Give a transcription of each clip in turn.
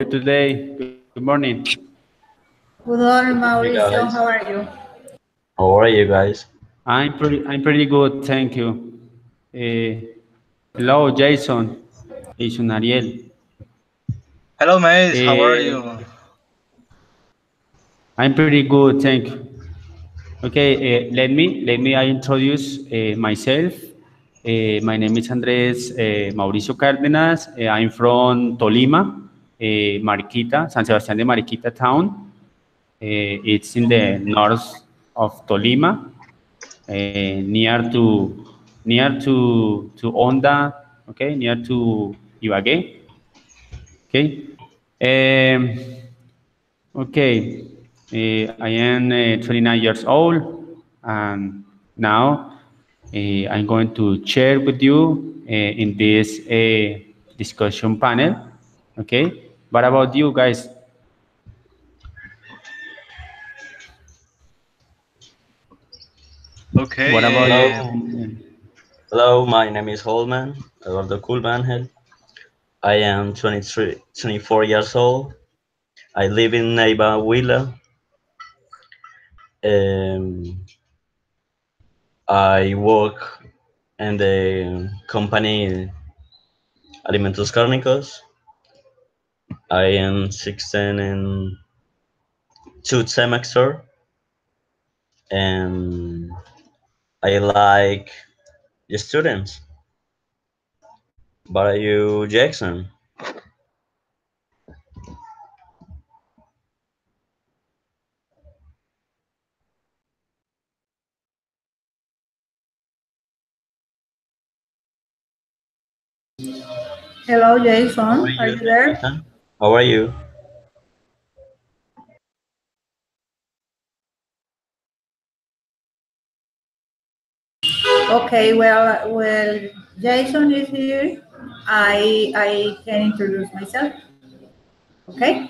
today? Good morning. Good morning, Hey Mauricio. guys, How are you? how are you guys? I'm pretty good, thank you. Uh, Hello, Jason. Jason Ariel. Hello, mates. How are Uh, you? I'm pretty good, thank you. Okay, let me I introduce myself. My name is Andres Mauricio Cárdenas. I'm from Tolima, Mariquita, San Sebastián de Mariquita town. It's in the north of Tolima, near to Honda, okay, near to Ibagué, okay. Um, okay, I am 29 years old, and now I'm going to share with you in this discussion panel, okay. What about you guys? What about Okay. you? Hello, hello. My name is Holman, Eduardo Culmanhel. I am 24 years old. I live in Neiva, Huila. Um, I work in the company Alimentos Cárnicos. I am 16 in two semester, and I like the students. But are you Jackson? Hello, How are Jason. Are you, you there? Jason? How are you? Okay. Well, Jason is here. I can introduce myself. Okay.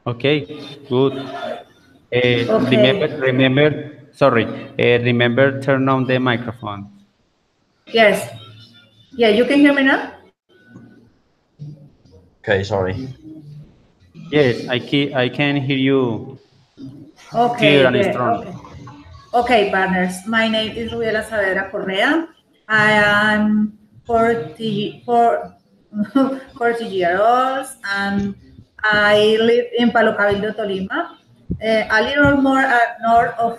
Okay, good. Okay. Sorry, remember turn on the microphone. Yes. Yeah. You can hear me now. Okay, sorry. Yes, I can hear you clear Okay. and Good. strong. Okay. Okay, partners. My name is Rubiela Saavedra Correa. I am 40 years old and I live in Palo Cabildo, Tolima, a little more north of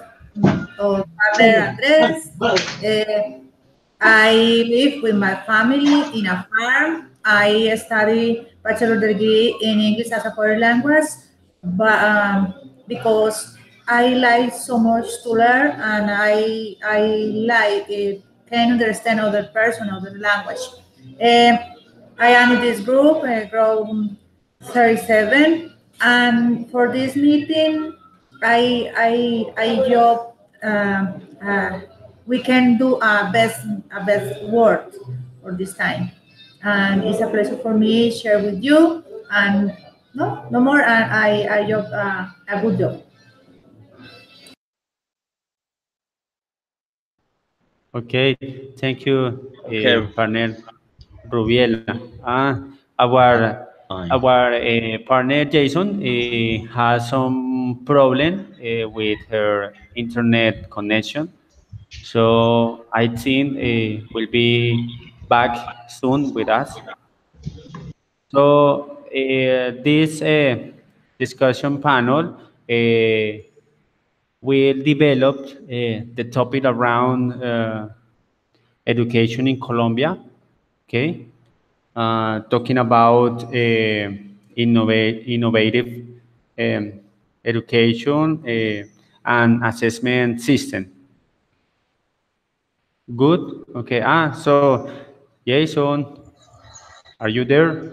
partner Andres. Uh, I live with my family in a farm. I study bachelor degree in English as a foreign language, but because I like so much to learn and I like can understand other person, other language. Um, I am in this group, group 37, and for this meeting, I job. We can do a best word for this time, and it's a pleasure for me share with you. And no more. And I job a good job. Okay, thank you, Okay, partner Rubiela. Our fine. partner Jason has some problem with her internet connection, so I think will be back soon with us. So this discussion panel will develop the topic around education in Colombia. Okay, talking about innovative um, education and assessment system. Good. Okay. So Jason, are you there?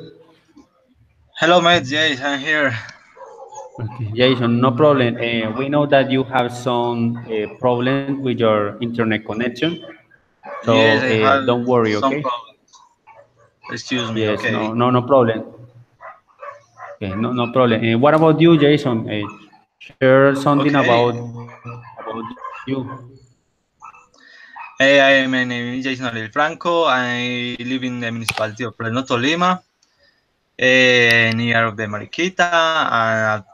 Hello, mates. Yes, I'm here. Okay, Jason, no problem. We know that you have some problems with your internet connection, so Yes, I had don't worry, some okay? problems. Excuse me. Yes, Okay. no problem. Okay, no problem. What about you, Jason? Share something Okay. about you. Hey, my name is Jason Ariel Franco. I live in the municipality of Pleno Tolima, near of the Mariquita, and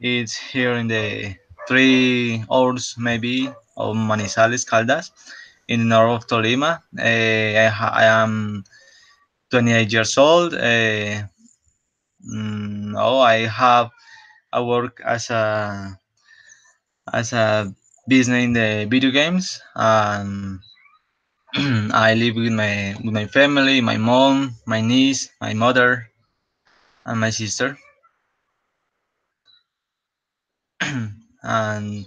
it's here in the 3 hours maybe of Manizales, Caldas, in the north of Tolima. I am 28 years old. No, I have I work as a business in the video games, and I live with my family, my mom, my niece, my mother, and my sister. And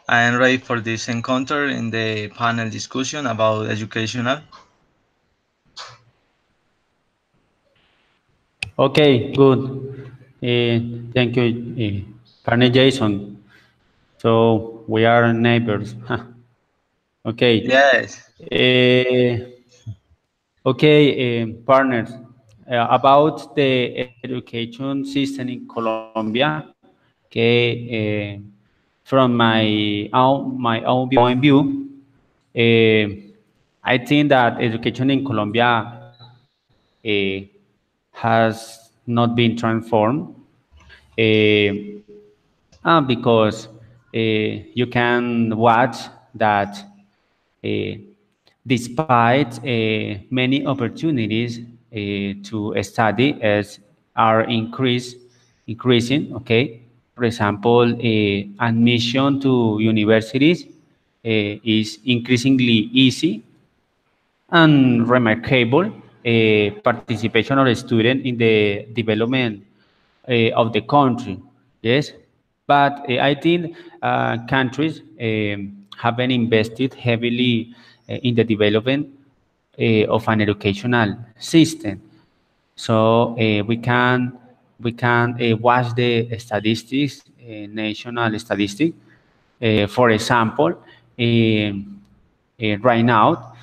I am ready for this encounter in the panel discussion about educational. Okay, good. Thank you, partner Jason. So we are neighbors. Okay. Yes. Uh, okay, partners. About the education system in Colombia. Okay. From my own view, I think that education in Colombia has not been transformed. Because you can watch that uh, despite many opportunities to study as are increasing, okay. For example, admission to universities is increasingly easy and remarkable participation of the student in the development of the country. Yes, but I think countries haven't invested heavily in the development of an educational system. So we can watch the statistics, national statistics. For example, right now,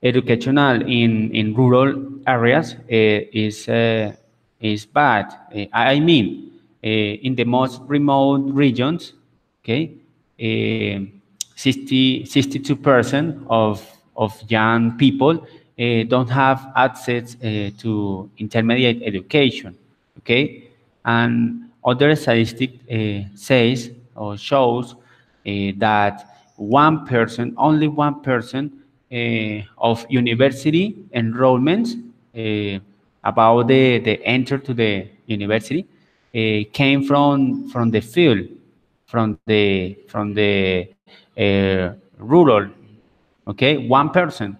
educational in rural areas is bad. I mean, in the most remote regions, okay, 62% of young people don't have access to intermediate education, okay, and other statistic says or shows that only 1% of university enrollments about the enter to the university came from the field, from the rural, okay, 1%,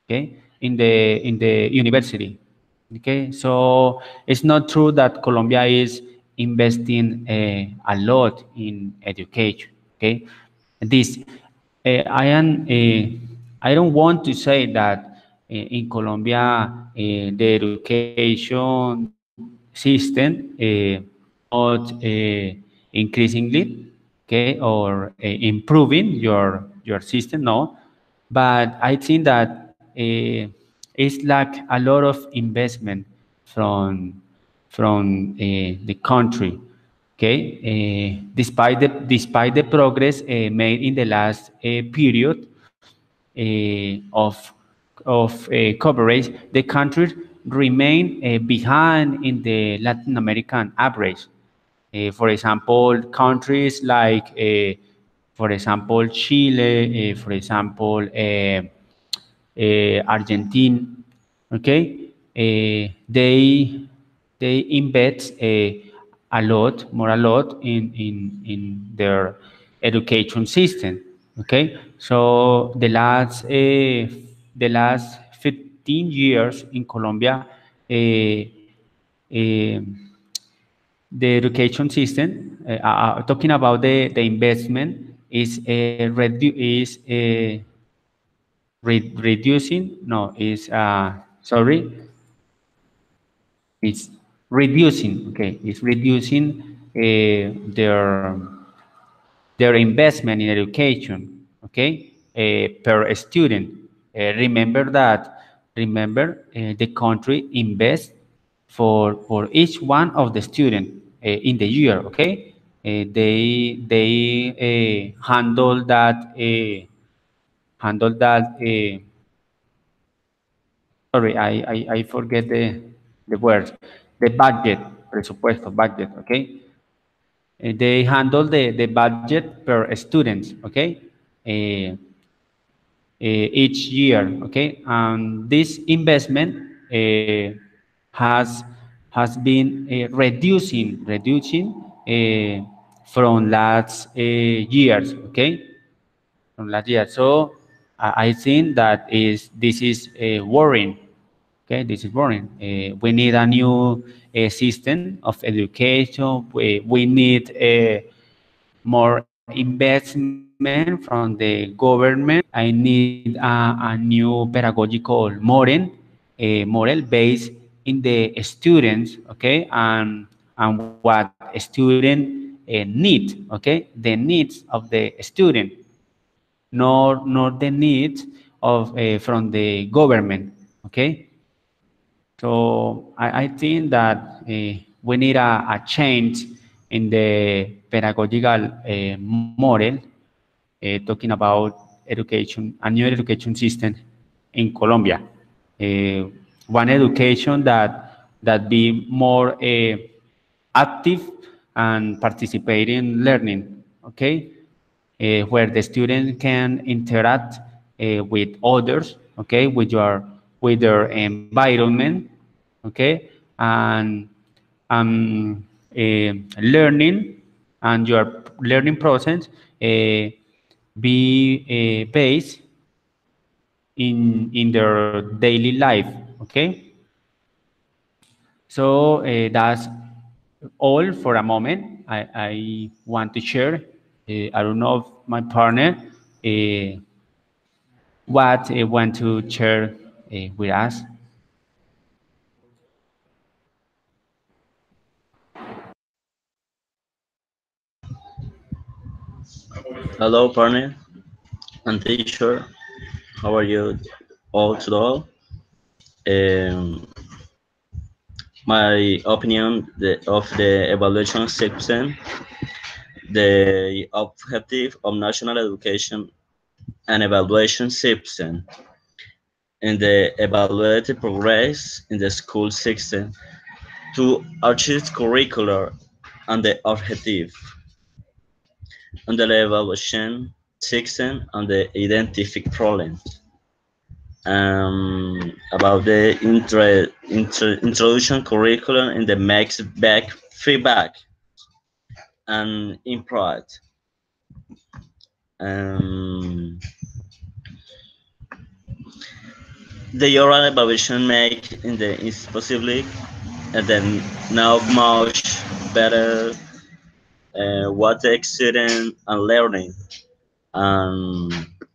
okay, in the university. Okay, so it's not true that Colombia is investing a lot in education. Okay, this I don't want to say that in Colombia the education system not increasingly, okay, or improving your system. No, but I think that it's like a lot of investment from the country. Okay, despite the progress made in the last period of coverage, the countries remain behind in the Latin American average. For example, countries like, for example, Chile, for example, Argentina, okay, they invest a lot in their education system. Okay, so the last 15 years in Colombia, uh, the education system, talking about the investment, is reducing. No, is sorry, it's reducing. Okay, it's reducing their investment in education. Okay, per student. Remember, the country invests for each one of the student in the year. Okay, They handle that. Sorry, I forget the words. The budget, presupuesto, budget. Okay, they handle the budget per student. Okay, uh, each year. Okay, and this investment has has been reducing from last years. Okay, from last year. So I think that is this is worrying. Okay, this is worrying. We need a new system of education. We need more investment from the government. I need a new pedagogical model based in the students, okay, and what a student need, okay, the needs of the student, nor the needs of from the government, okay. So I think that we need a change in the pedagogical model, talking about education, a new education system in Colombia. Uh, One education that be more active and participate in learning, okay? Where the student can interact with others, okay, with their environment, okay, and learning and your learning process be based in their daily life, okay. So that's all for a moment. I want to share. I don't know if my partner what want to share with us. Hello, partner and teacher. How are you all today? Um, my opinion of the evaluation system, the objective of national education and evaluation system, and the evaluated progress in the school system to achieve curricular and the objective, and the evaluation system and the identify problems. About the introduction curriculum and the max back feedback and input. Um, the oral evaluation make in the is possibly and then now much better what the student and learning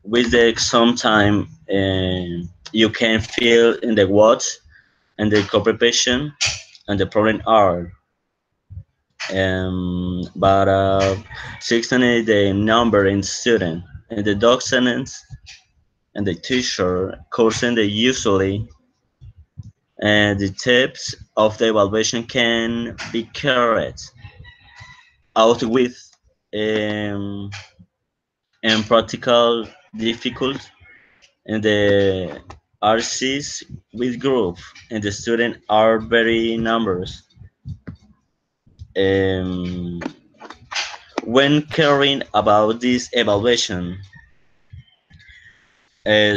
with the exam time you can feel in the what and the cooperation and the problem are but 16 is the number in student and the documents and the teacher coursing they usually and the tips of the evaluation can be carried out with um, and practical difficult and the RCs with group and the student are very numbers. Um, when caring about this evaluation,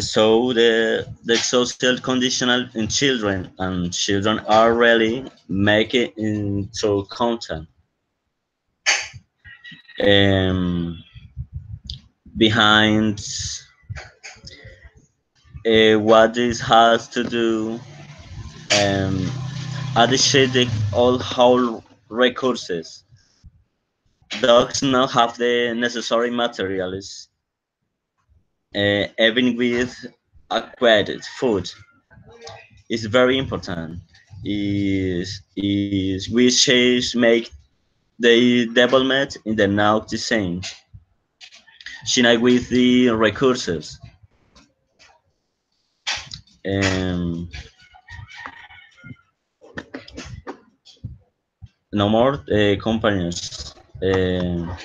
so the social conditional in children and children are really make it into content um, behind what this has to do um, additionally all whole resources dogs now have the necessary materials even with aquatic food is very important is which change make the development in the now design China with the resources um, no more companies Uh,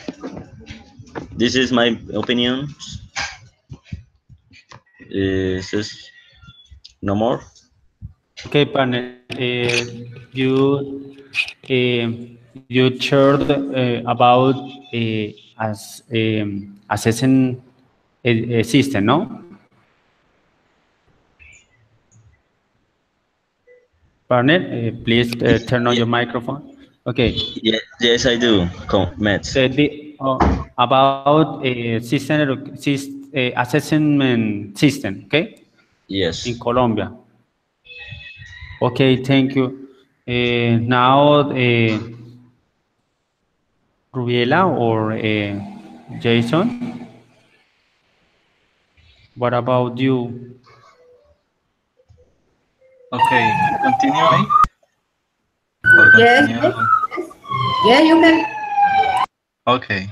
this is my opinion. Is no more? Okay, partner. You shared about assessing a system, no? Partner, please turn on Yeah, your microphone. Okay. yes, I do. Matt. About assessment system, okay, in Yes. Colombia. Okay, thank you. Now, Rubiela or Jason, what about you? Okay, continue, eh? Or Yes, continue. yes, yes. Yeah, you can. Okay,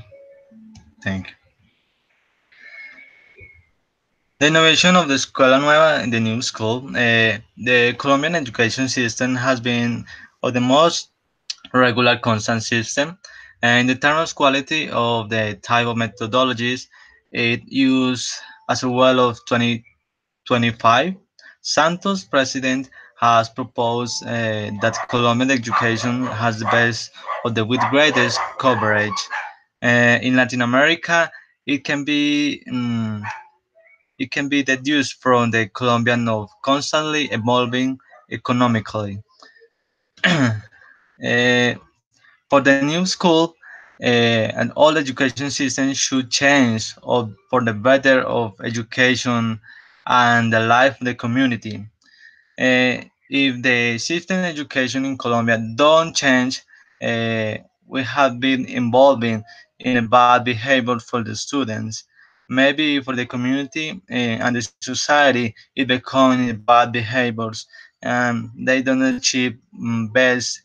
thank you. The innovation of the Escuela Nueva, the new school, the Colombian education system has been of the most regular constant system. And in the terms of quality of the type of methodologies it used as well of 2025, Santos president has proposed that Colombian education has the best of the with greatest coverage. In Latin America, it can be it can be deduced from the Colombian of constantly evolving economically. For the new school, and all education systems should change for the better of education and the life of the community. If the system education in Colombia don't change, uh, we have been involving in a bad behavior for the students. Maybe for the community and the society, it becoming bad behaviors, and they don't achieve best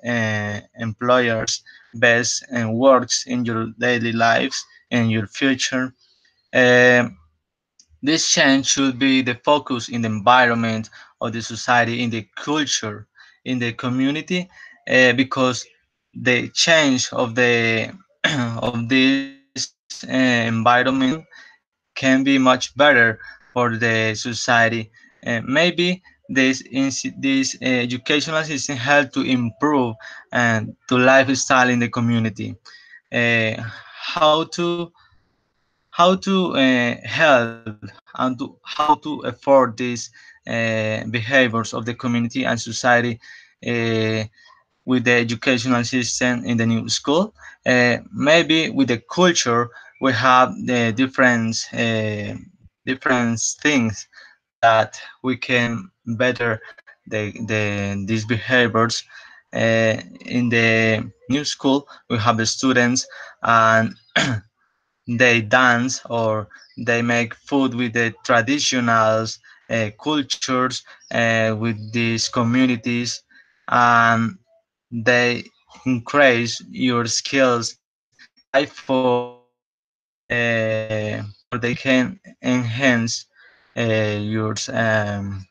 employers, best works in your daily lives and your future. Um this change should be the focus in the environment of the society, in the culture, in the community, because the change of the of this environment can be much better for the society. Maybe this educational system help to improve and to lifestyle in the community. Uh, how to help and how to afford these behaviors of the community and society uh, with the educational system in the new school. Maybe with the culture, we have the different things that we can better these behaviors. In the new school, we have the students and they dance or they make food with the traditional cultures with these communities, and they increase your skills life or they can enhance um,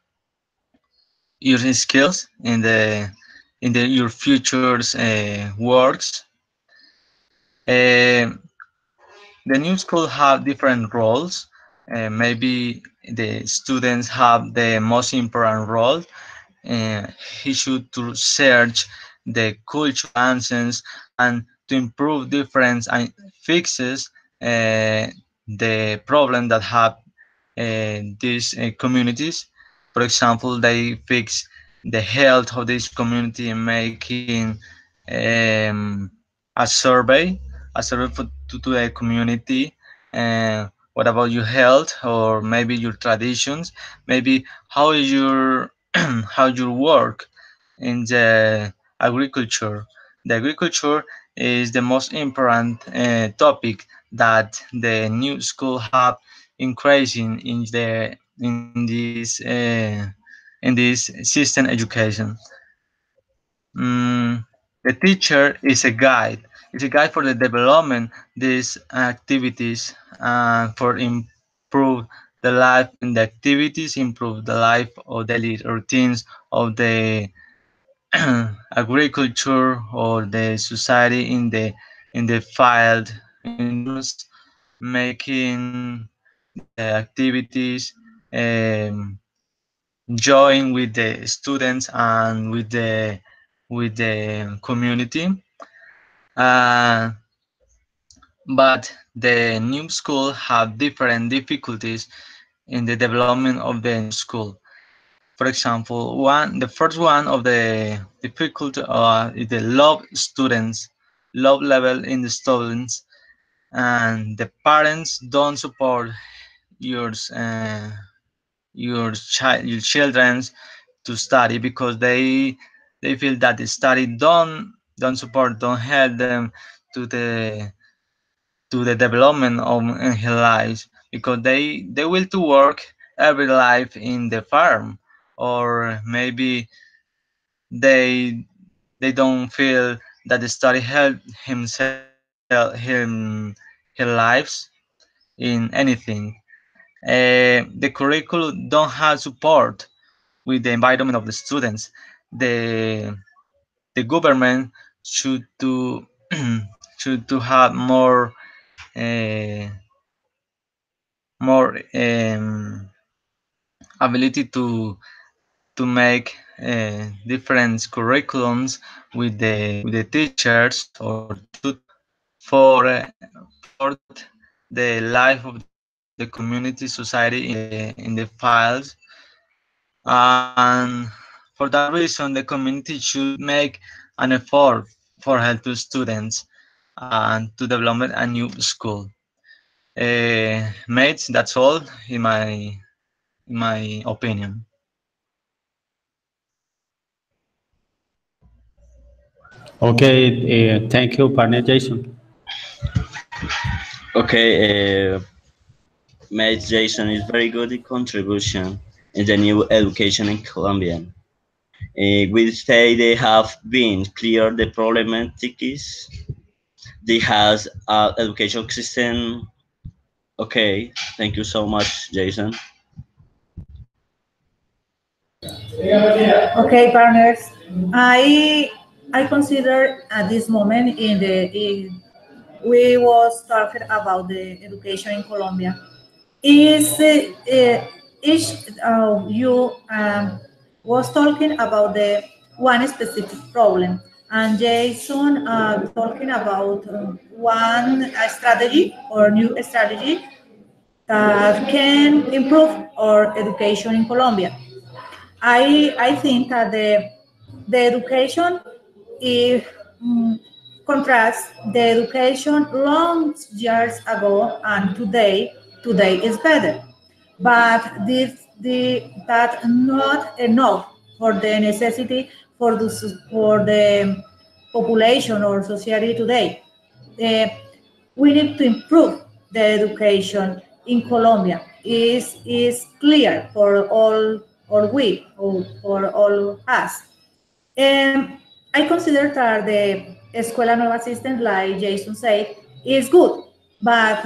your skills in your futures works. Uh, the new school have different roles. Maybe the students have the most important role. uh, he should to search the cultural answers and to improve difference and fixes the problem that have these communities. For example, they fix the health of this community and making um, a survey to the community. What about your health or maybe your traditions? Maybe how your how you work in the agriculture. The agriculture is the most important topic that the new school have increasing in this system education. Mm, the teacher is a guide. It's a guide for the development these activities for improve the life in the activities, improve the life or daily routines of the agriculture or the society in the field, in rooms, making the activities, um, join with the students and with the community. Uh, but the new school have different difficulties in the development of the new school. For example, the first one of the difficulty is the love level in the students, and the parents don't support your your children to study because they feel that the study don't help them to the development of in his life, because they will to work every life in the farm, or maybe they they don't feel that the study help his lives in anything. The curriculum don't have support with the environment of the students. The the government should to should to have uh, more ability to make different curriculums with the teachers or the tutor for the life of the community society in the files. And for that reason, the community should make an effort for help to students and to develop a new school. Mates, that's all in my opinion. Okay, thank you, partner Jason. Okay, mate Jason is very good in contribution in the new education in Colombian. We say they have been clear the problematics. They has education system. Okay, thank you so much, Jason. Okay, partners. I consider at this moment we was talking about the education in Colombia. Is each you was talking about the one specific problem, and Jason talking about one strategy or new strategy that can improve our education in Colombia. I think that the education is contrasts the education long years ago and today is better, but that not enough for the necessity for the population or society today. Uh, we need to improve the education in Colombia. Is clear for all or we or for all us. I consider that the Escuela Nueva system, like Jason said, is good, but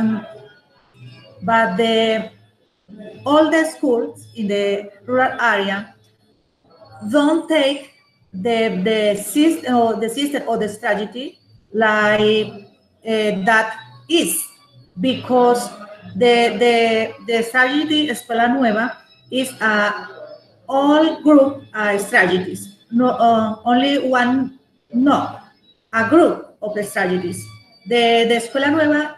the all the schools in the rural area don't take the system or the strategy like that is, because the strategy Escuela Nueva is a all group strategies, no only one, no, a group of the strategies. The Escuela Nueva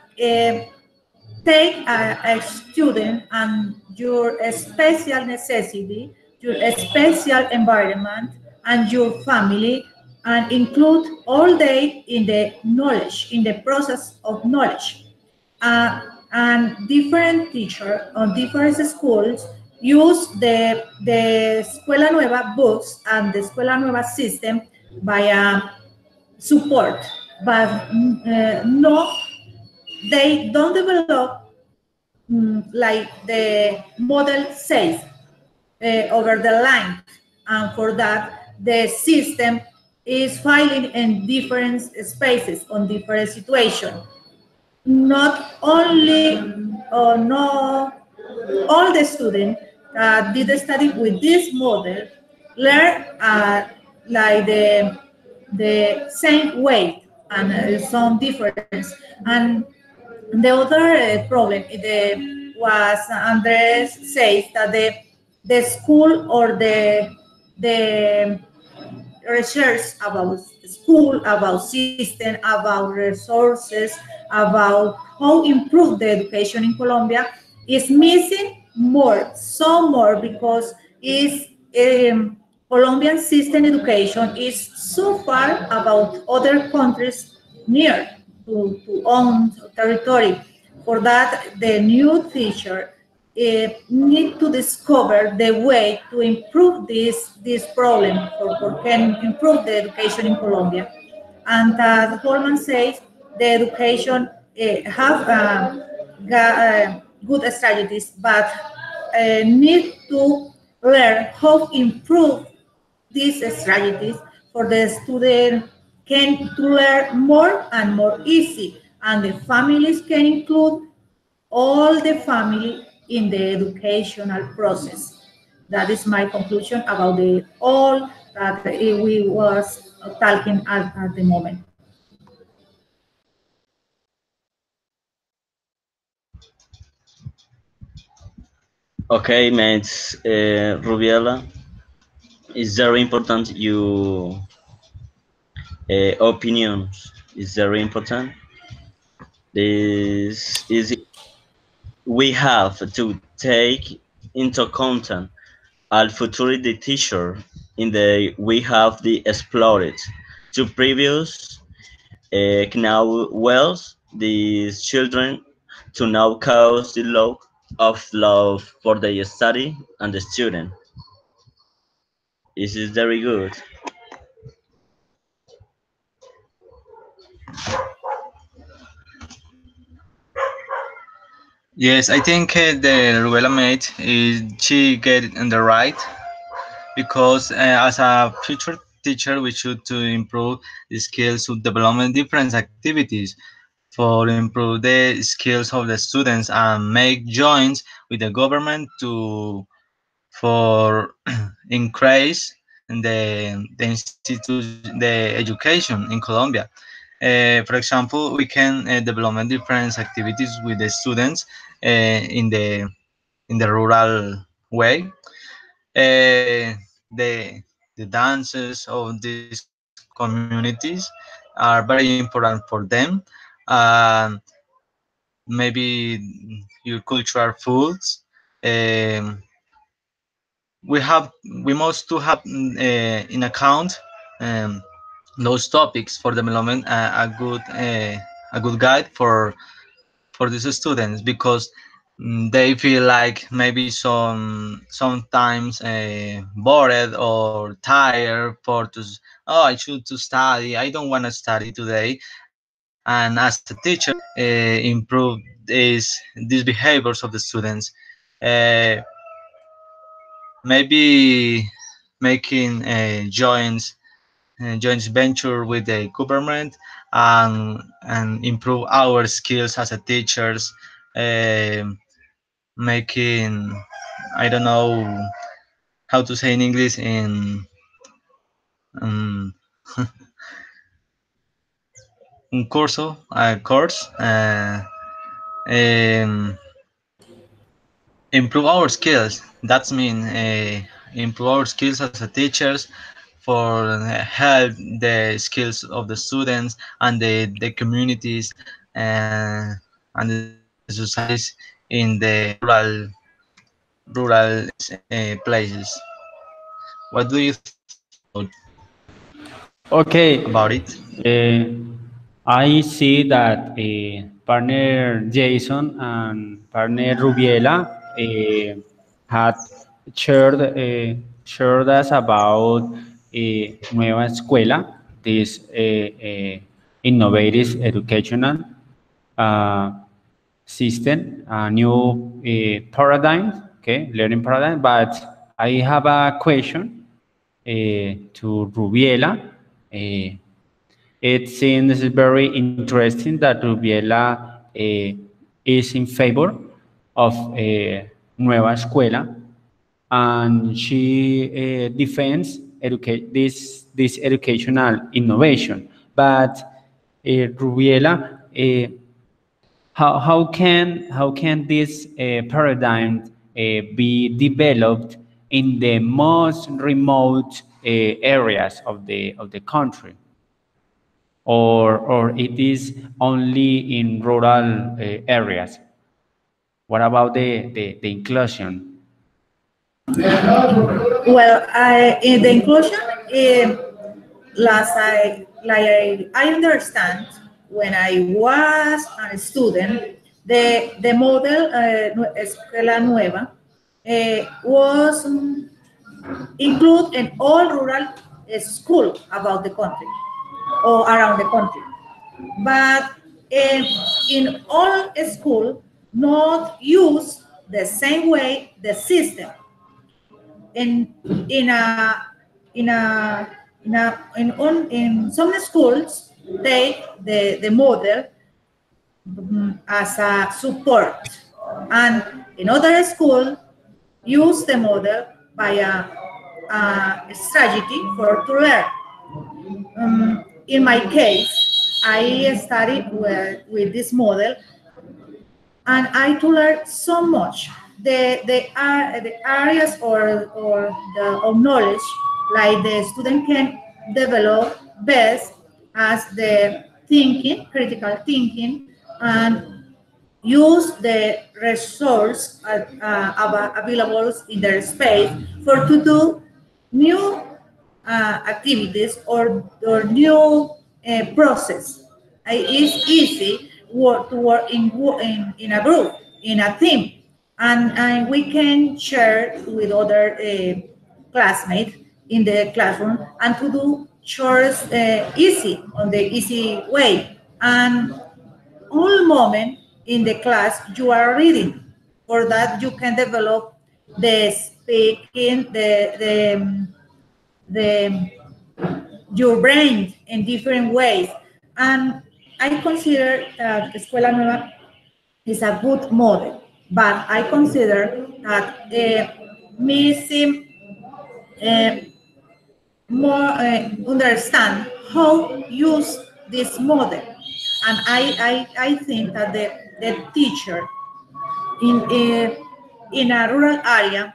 take a student and your special necessity, your special environment, and your family, and include all day in the knowledge, in the process of knowledge. And different teachers on different schools use the Escuela Nueva books and the Escuela Nueva system by support, but no, they don't develop like the model says over the line, and for that the system is filing in different spaces on different situations. Not only no, all the students that did study with this model learn like the same way, and some difference. And the other problem was Andres says that the school or the research about school, about system, about resources, about how improve the education in Colombia is missing more, so more because is Colombian system education is so far about other countries near to own territory. For that, the new teacher need to discover the way to improve this problem for can improve the education in Colombia. And as Holman says, the education have good strategies, but need to learn how to improve these strategies for the student can to learn more and more easy, and the families can include all the family in the educational process. That is my conclusion about the all that we was talking at the moment. Okay, mates, Rubiela, it's very important. You opinions is very important. This is we have to take into account al future the teacher in the we have the explored to previous now wells these children to now cause the law of love for the study and the student. This is very good. Yes, I think the Rubella mate is she get it in the right because as a future teacher we should to improve the skills to develop different activities for improve the skills of the students and make joins with the government to for increase the education in Colombia. For example, we can develop different activities with the students in the rural way. The dances of these communities are very important for them. Um, Maybe your cultural foods. Um, we have we must to have in account um, those topics for development a good guide for these students because they feel like maybe sometimes bored or tired for oh I should to study, I don't want to study today, and as a teacher improve these behaviors of the students. uh, Maybe making joint venture with the government and improve our skills as a teachers, um making I don't know how to say in English in um, un curso a course, um, improve our skills. That's mean improve our skills as a teachers for help the skills of the students and the communities and the societies in the rural places. What do you think Okay, about it? I see that partner Jason and partner Rubiela had shared us about Nueva Escuela, this innovative educational uh, system, a new paradigm, okay, learning paradigm. But I have a question to Rubiela. It seems very interesting that Rubiela is in favor of Nueva Escuela, and she defends this educational innovation. But Rubiela, how can this paradigm be developed in the most remote areas of the country, or it is only in rural areas? What about the inclusion? Well, in the inclusion, I understand when I was a student, the model Escuela Nueva was include in all rural school about the country or around the country. But in all school, not use the same way the system in in a in a in some schools take the model as a support, and in other school use the model by a strategy for to learn. In my case, I studied with this model, and I to learn so much. The areas or the of knowledge like the student can develop best as the thinking, critical thinking, and use the resource available in their space for to do new activities or new process. It's easy to work in a group, in a team, and we can share with other classmates in the classroom and to do chores easy on the easy way. And all moment in the class you are reading. For that you can develop the speaking, the your brain in different ways. And I consider that Escuela Nueva is a good model, but I consider that missing uh, more understand how use this model. And I think that the teacher in a rural area,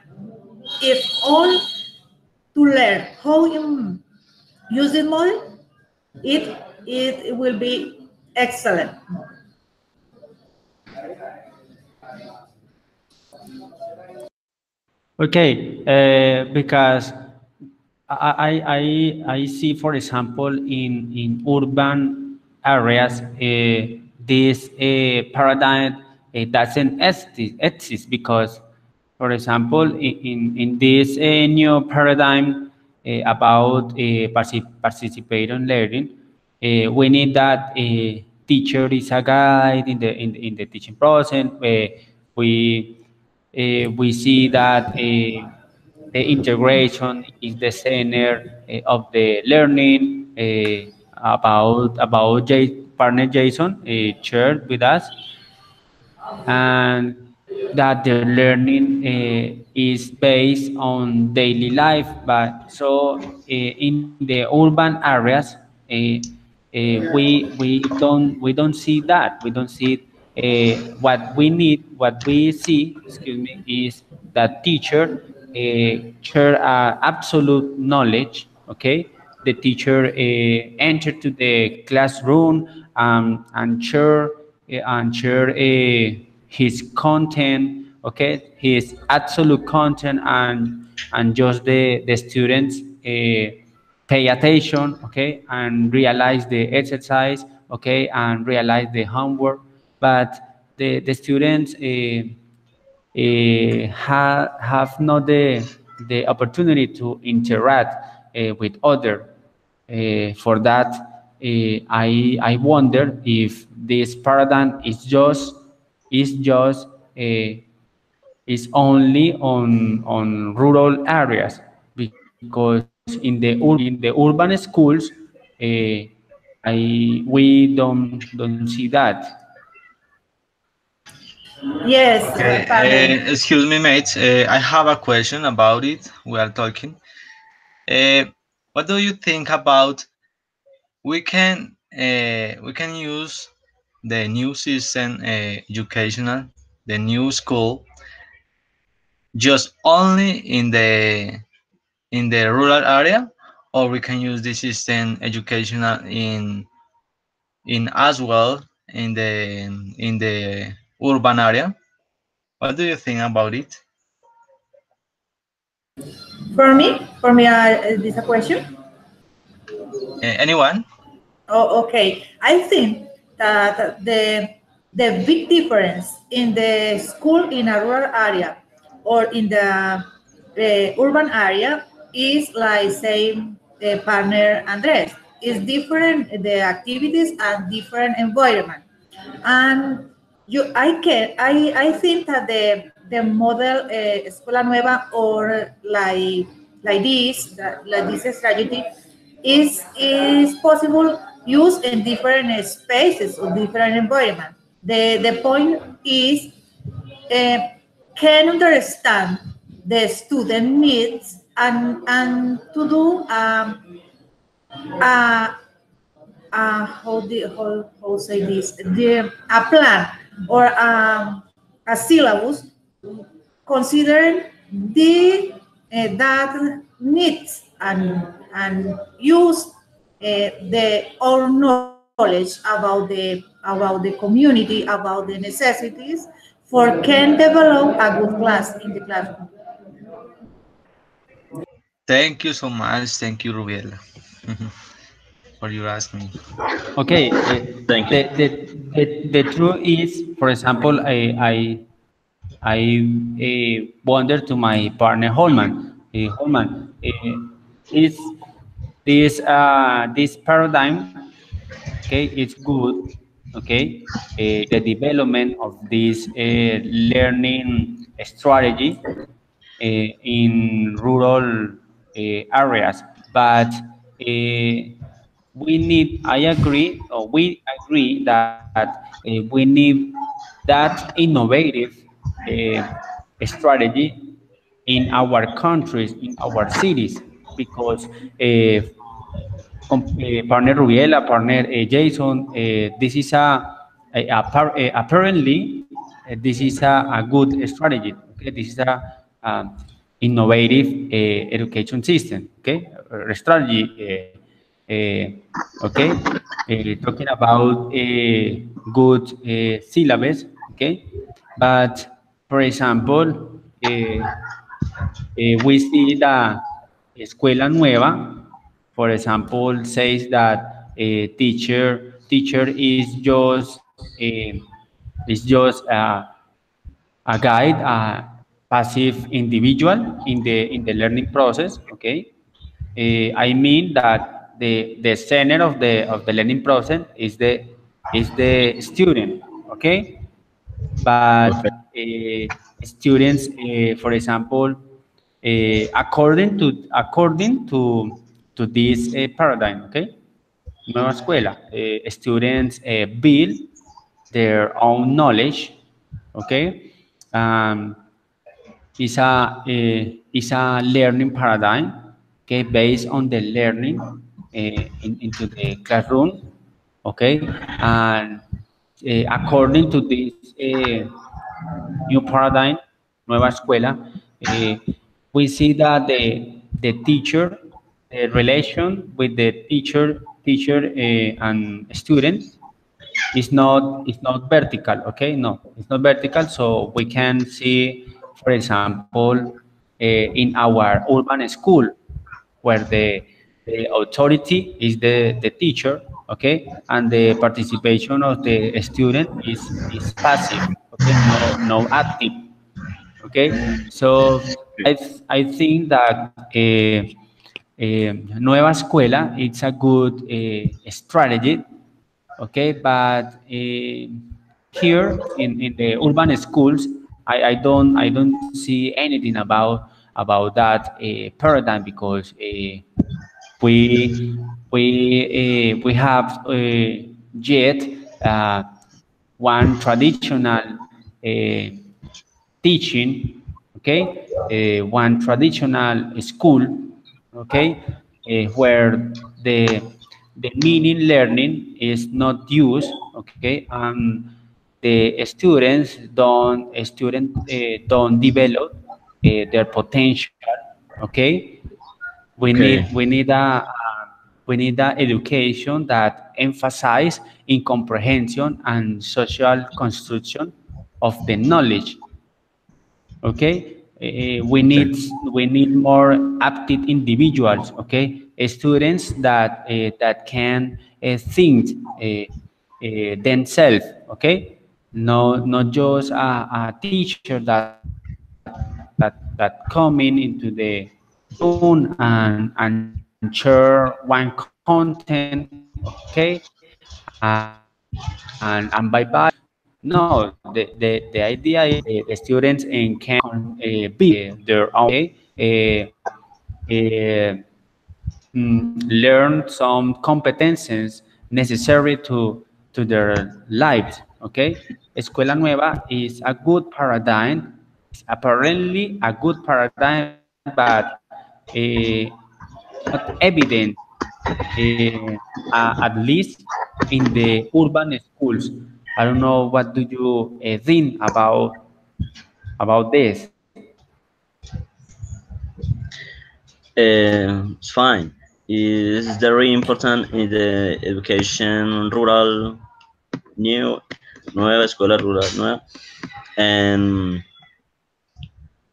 if all to learn how you use this model, it it will be excellent. Okay, because I see, for example, in urban areas, this paradigm doesn't exist because, for example, in this new paradigm about participation learning, we need that teacher is a guide in the teaching process. We see that the integration is the center of the learning. Partner Jason shared with us, and that the learning is based on daily life. But so in the urban areas, we don't see that. We don't see it. What we need, what we see, excuse me, is that teacher share absolute knowledge. Okay, the teacher enter to the classroom and share his content. Okay, his absolute content, and just the students pay attention. Okay, and realize the exercise. Okay, and realize the homework. But the students have not the opportunity to interact with other. For that, I wonder if this paradigm is only on rural areas, because in the urban schools, we don't see that. Yes, Okay, Carmen. excuse me, mates. I have a question about it. We are talking. Uh, what do you think about we can we can use the new system, educational, the new school, just only in the rural area, or we can use the system educational in as well in the urban area. What do you think about it? For me, is this a question? Anyone? Oh, okay. I think that the big difference in the school in a rural area or in the urban area is like saying the partner Andres is different the activities and different environment. And I think that the model Escuela Nueva or like this strategy is possible use in different spaces or different environment. The point is uh, can understand the student needs and to do uh, how say this a plan or a syllabus considering the that needs and use the our knowledge about the community about the necessities for can develop a good class in the classroom. Thank you so much. Thank you, Rubiela, for your asking. Okay, Thank you. the truth is, for example, I wonder to my partner Holman. Holman, is this paradigm, okay, it's good, okay. The development of this learning strategy in rural areas, but we need, I agree, or we agree that we need that innovative uh, strategy in our countries, in our cities, because partner Rubiela, partner Jason, this is apparently this is a good strategy. Okay, this is a innovative education system. Okay, strategy. Okay, talking about good syllabus. Okay, but for example, we see that Escuela Nueva, for example, says that a teacher is just a guide, a passive individual in the learning process. Okay, I mean that the center of the learning process is the student. Okay, but Okay. students, for example, according to this paradigm, okay, nueva escuela, students build their own knowledge, okay, um, is a learning paradigm, okay, based on the learning into the classroom, okay, and according to this new paradigm, nueva escuela, we see that the teacher, the relation with the teacher and student is not vertical. Okay, no, it's not vertical. So we can see, for example, in our urban school, where the authority is the teacher, okay, and the participation of the student is passive, okay, no active, okay. So I think that Nueva Escuela it's a good strategy, okay, but here in the urban schools, I don't see anything about that paradigm because we have yet uh, one traditional teaching, okay, one traditional school, okay, where the the meaning learning is not used, okay, and the students don't develop their potential, okay. Okay. We need a education that emphasize in comprehension and social construction of the knowledge. Okay, Okay. we need more active individuals. Okay, students that can think themselves. Okay, not just a teacher that coming into the classroom and share one content. Okay, and by bye. No, the idea is the students can build their own uh, learn some competences necessary to their lives. Okay, Escuela Nueva is a good paradigm. It's apparently a good paradigm, but not evident, at least in the urban schools. I don't know what do you think about this. It's fine. It's very important in the education rural, new, nueva escuela rural, nueva, and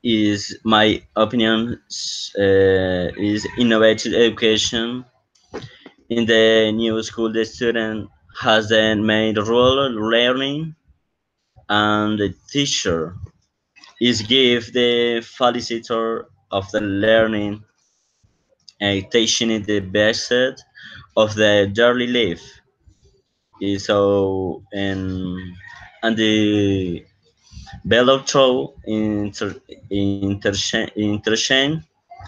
is my opinion is innovative education in the new school. The student has the main role learning, and the teacher is give the facilitator of the learning and teaching it the best of the daily life. So and the bellow throw interchain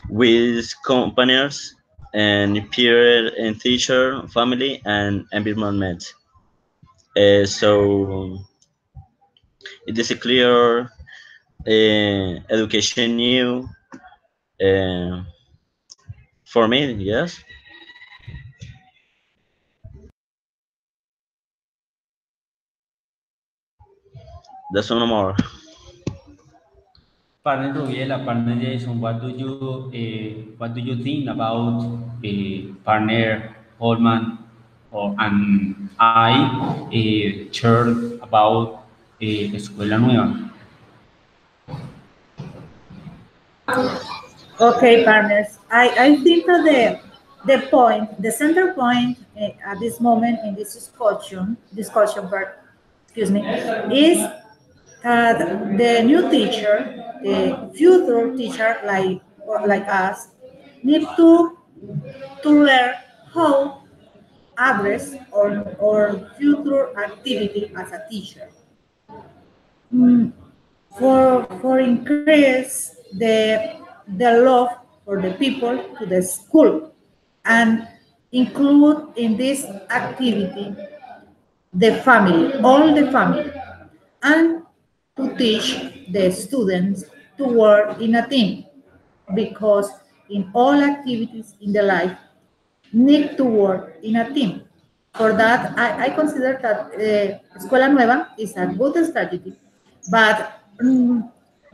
with companions and peer and teacher, family and environment. So it is a clear education new uh, for me. Yes, that's no more. Partner Rubiela, partner Jason, what do you think about partner Holman and I shared about Escuela Nueva? Okay, partners. I think that the center point at this moment in this discussion part, excuse me, is the new teacher, the future teacher like us, need to learn how address or future activity as a teacher. Mm, for increase the love for the people to the school and include in this activity the family, all the family, and to teach the students to work in a team because in all activities in the life need to work in a team. For that, I consider that Escuela Nueva is a good strategy, but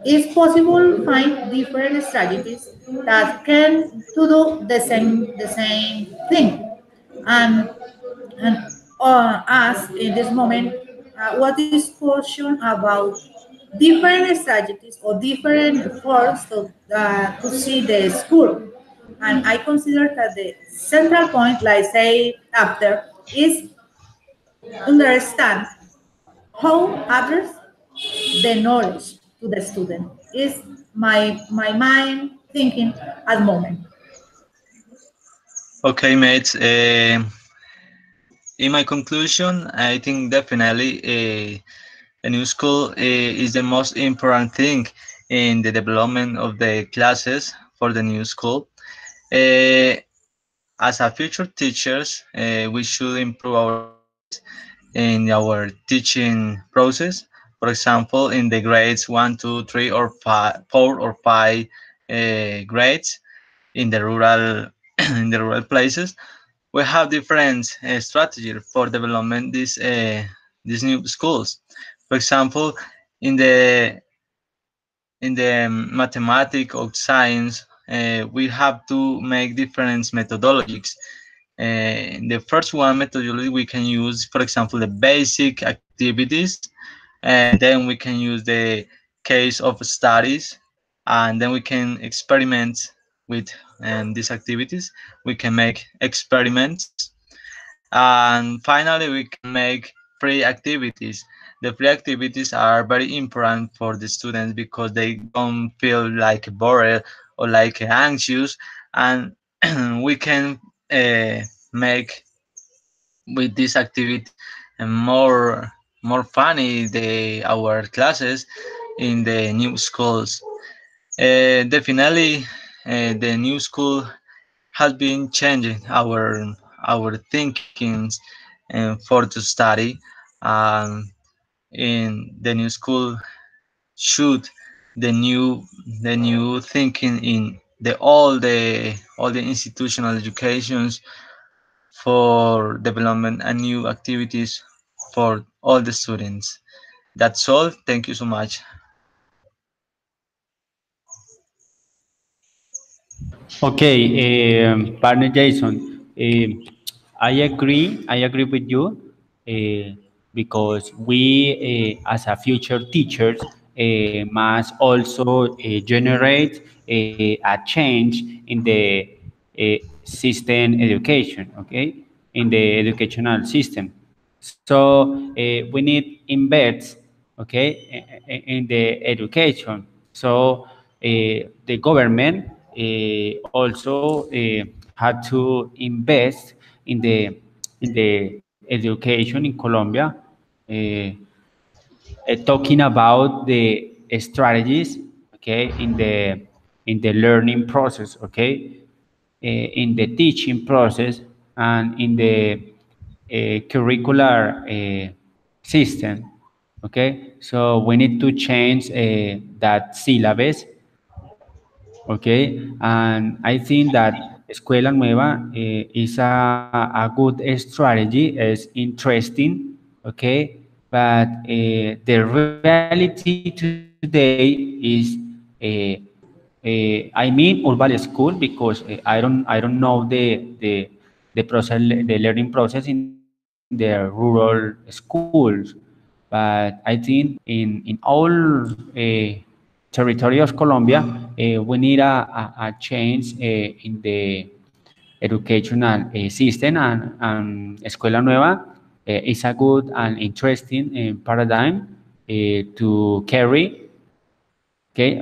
it's possible find different strategies that can to do the same thing. And us in this moment, what is question about different strategies or different forms to see the school. And I consider that the central point, like say after, is understand how others the knowledge to the student is my mind thinking at the moment. Okay, mates. In my conclusion, I think definitely the new school is the most important thing in the development of the classes for the new school. Uh, as a future teachers, we should improve our skills in our teaching process. For example, in the grades 1, 2, 3, or 4 or 5 grades in the rural in the rural places. we have different strategies for development these new schools. For example, in the mathematics or science, we have to make different methodologies. The first one methodology we can use, for example, the basic activities, and then we can use the case of studies, and then we can experiment with these activities. We can make experiments, and finally we can make free activities. The free activities are very important for the students because they don't feel like bored or like anxious, and we can make with this activity more funny our classes in the new schools. Definitely, the new school has been changing our thinkings for to study. Um, in the new school should the new thinking in the all the institutional educations for development and new activities for all the students. That's all. Thank you so much. Okay, partner Jason, I agree with you because we, as a future teachers, must also generate a change in the system education, okay, in the educational system. So we need invest, okay, in the education. So the government also had to invest in the education in Colombia, uh, talking about the strategies, okay, in the learning process, okay, in the teaching process, and in the curricular system. Okay, so we need to change that syllabus. Okay, and I think that Escuela Nueva is a good strategy, is interesting, okay, but the reality today is, I mean, urban school because I don't know the process, the learning process in the rural schools, but I think in all territory of Colombia, we need a change in the educational system, and Escuela Nueva is a good and interesting paradigm to carry. Okay,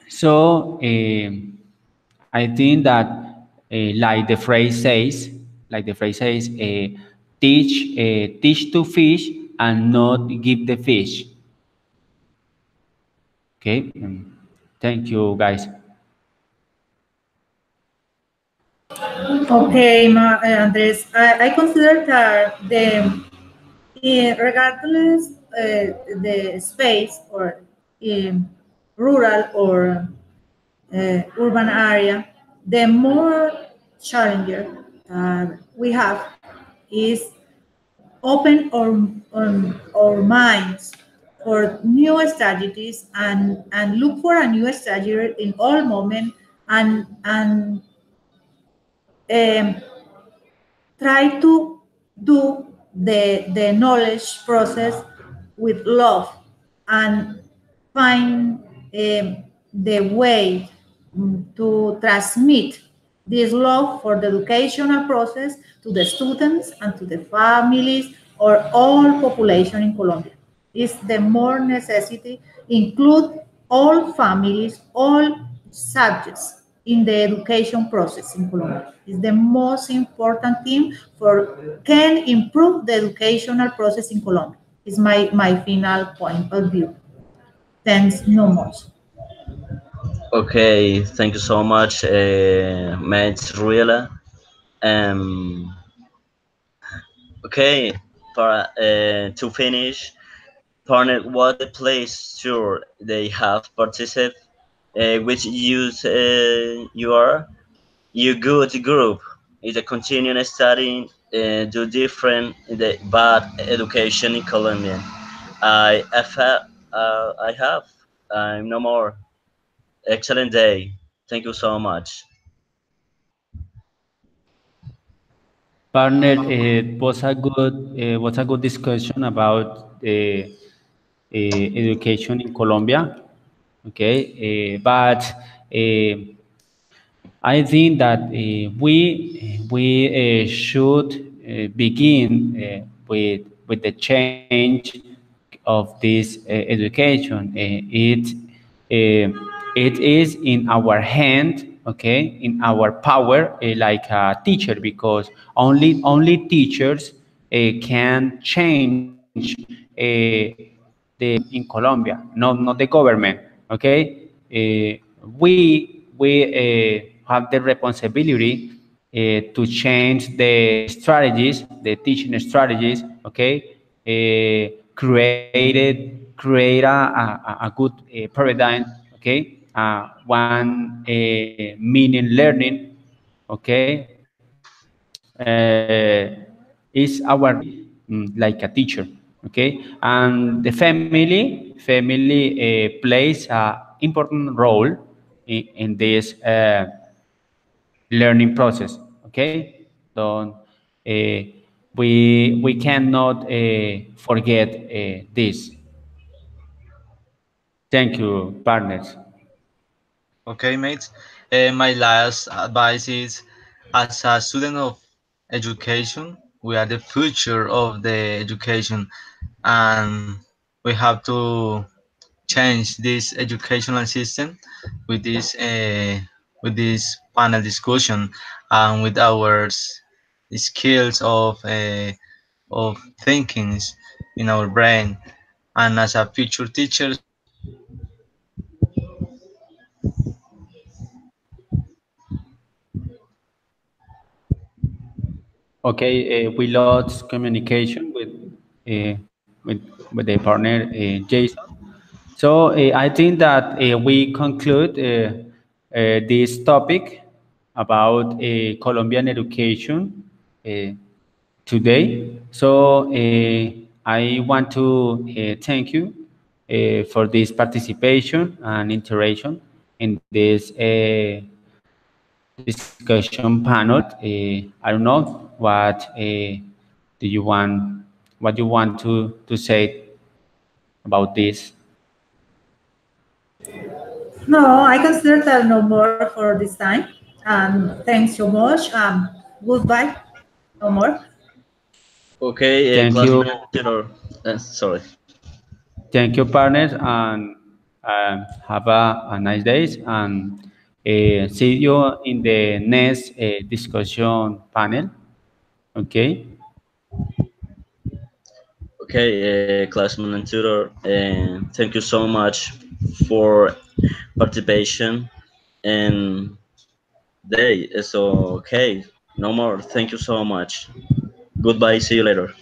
so I think that like the phrase says, teach to fish and not give the fish. Okay, thank you guys. Okay, Andres, I consider that regardless the space or in rural or urban area, the more challenger we have is open our minds for new strategies and look for a new strategy in all moment and um, try to do the knowledge process with love and find the way to transmit this love for the educational process to the students and to the families or all population in Colombia. Is the more necessity include all families, all subjects in the education process in Colombia. Is the most important thing for can improve the educational process in Colombia. Is my final point of view. Thanks no much. Okay, thank you so much, Matt Ruela. Um, okay, to finish, partner, what the place sure they have participate, which use you are, you good group is the continuing studying, do different in the bad education in Colombian. I have. I'm no more. Excellent day. Thank you so much. Partner, it was a good discussion about education in Colombia. Okay, but I think that we should begin with the change of this education. It is in our hand, okay, in our power, like a teacher, because only teachers can change the education in Colombia, not the government. Okay, we have the responsibility to change the strategies, the teaching strategies. Okay, create a good paradigm. Okay, one meaning learning. Okay, is our responsibility like a teacher. Okay, and the family plays a important role in this learning process. Okay, don't we cannot forget this. Thank you, partners. Okay, mates. My last advice is, as a student of education, we are the future of the education, and we have to change this educational system with this panel discussion and with our skills of thinking in our brain. And as a future teachers, we have to Okay, we lost communication uh, with with the partner Jason. So I think that we conclude this topic about Colombian education today. So I want to thank you for this participation and interaction in this discussion panel. I don't know do you want what you want to say about this. No, I consider that no more for this time. Thanks so much. Goodbye. No more. Okay, Thank you. classmate tutor. Sorry. Thank you, partners, and have a nice day. And see you in the next discussion panel. Okay. Okay, classmate and tutor, and thank you so much for participation and day. So okay, no more. Thank you so much. Goodbye. See you later.